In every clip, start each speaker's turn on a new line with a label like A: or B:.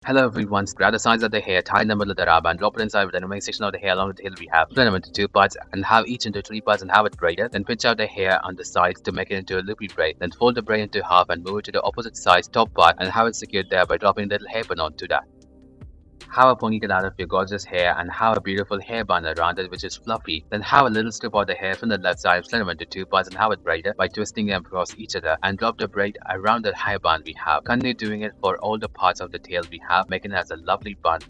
A: Hello everyone, grab the sides of the hair, tie in the middle of the rub and drop it inside with the remaining section of the hair along the tail we have. Split them into two parts and have each into three parts and have it braided. Then pinch out the hair on the sides to make it into a loopy braid. Then fold the braid into half and move it to the opposite side's top part and have it secured there by dropping a little hairpin onto that. Have a ponytail out of your gorgeous hair and have a beautiful hair bun around it which is fluffy. Then have a little strip of the hair from the left side, split them into two parts and have it braided by twisting them across each other and drop the braid around the hair bun we have. Continue doing it for all the parts of the tail we have, making it as a lovely bun.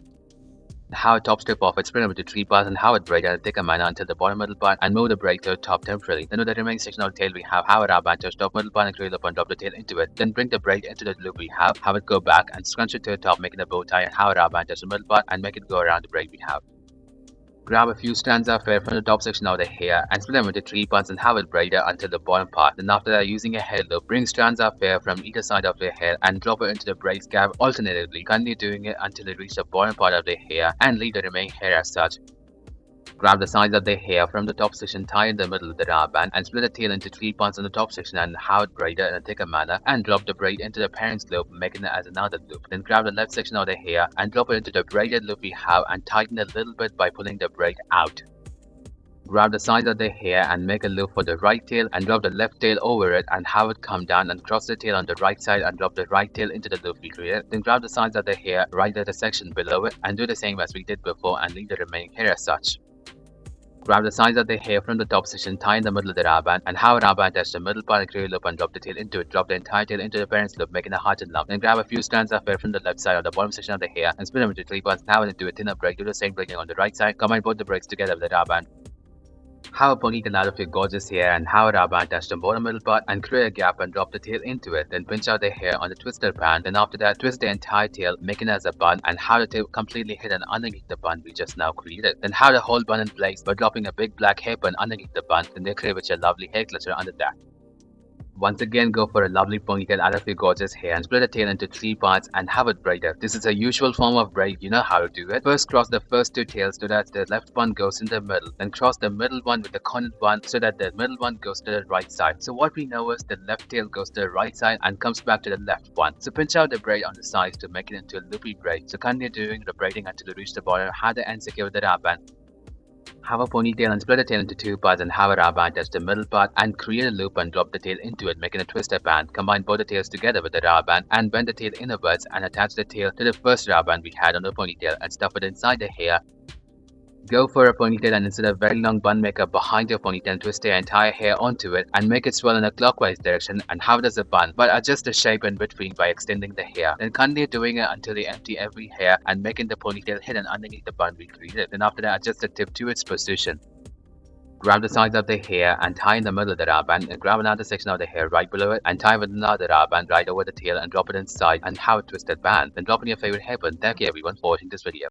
A: Have a top strip of it, split them into three parts and have it braided in a thicker manner until the bottom middle part and move the braid to the top temporarily. Then with the remaining section of the tail we have a rub and touch top middle part and curl up and drop the tail into it. Then bring the braid into the loop we have it go back and scrunch it to the top making a bow tie and have a rub and touch the middle part and make it go around the braid we have. Grab a few strands of hair from the top section of the hair and split them into three parts and have it braided until the bottom part. Then after that, using a hair loop, bring strands of hair from either side of the hair and drop it into the braid scab alternatively. Continue doing it until you reach the bottom part of the hair and leave the remaining hair as such. Grab the sides of the hair from the top section, tie in the middle of the rub band and split the tail into three parts on the top section and have it braided in a thicker manner and drop the braid into the parent loop, making it as another loop. Then grab the left section of the hair and drop it into the braided loop we have and tighten it a little bit by pulling the braid out. Grab the sides of the hair and make a loop for the right tail and drop the left tail over it and have it come down and cross the tail on the right side and drop the right tail into the loop we created. Then grab the sides of the hair right at the section below it and do the same as we did before and leave the remaining hair as such. Grab the sides of the hair from the top section, tie in the middle of the rub band and have a rub band touch the middle part and curl up and drop the tail into it. Drop the entire tail into the parent loop, making a heart and lump. Then grab a few strands of hair from the left side of the bottom section of the hair and split them into three parts and have it into a thinner braid. Do the same braiding on the right side. Combine both the braids together with the rub band. Have a ponytail out of your gorgeous hair and have a rub band touch the bottom middle part and create a gap and drop the tail into it. Then pinch out the hair on the twister band. Then after that, twist the entire tail, making it as a bun and have the tail completely hidden underneath the bun we just now created. Then have the whole bun in place by dropping a big black hairpin underneath the bun. Then decorate with your lovely hair cluster under that. Once again, go for a lovely ponytail out of your gorgeous hair and split the tail into three parts and have it braided. This is a usual form of braid, you know how to do it. First, cross the first two tails so that the left one goes in the middle. Then cross the middle one with the cornered one so that the middle one goes to the right side. So what we know is the left tail goes to the right side and comes back to the left one. So pinch out the braid on the sides to make it into a loopy braid. So continue doing the braiding until you reach the bottom. Have the end secure with the rub band. Have a ponytail and split the tail into two parts and have a rub band touch the middle part and create a loop and drop the tail into it, making a twister band. Combine both the tails together with the rub band and bend the tail inwards and attach the tail to the first rub band we had on the ponytail and stuff it inside the hair. Go for a ponytail and insert a very long bun maker behind your ponytail and twist your entire hair onto it and make it swirl in a clockwise direction and have it as a bun, but adjust the shape in between by extending the hair. Then continue doing it until you empty every hair and making the ponytail hidden underneath the bun we created. Then after that, adjust the tip to its position. Grab the sides of the hair and tie in the middle of the rub band and grab another section of the hair right below it and tie with another rub band right over the tail and drop it inside and have a twisted band. Then drop in your favorite hairpin. Thank you everyone for watching this video.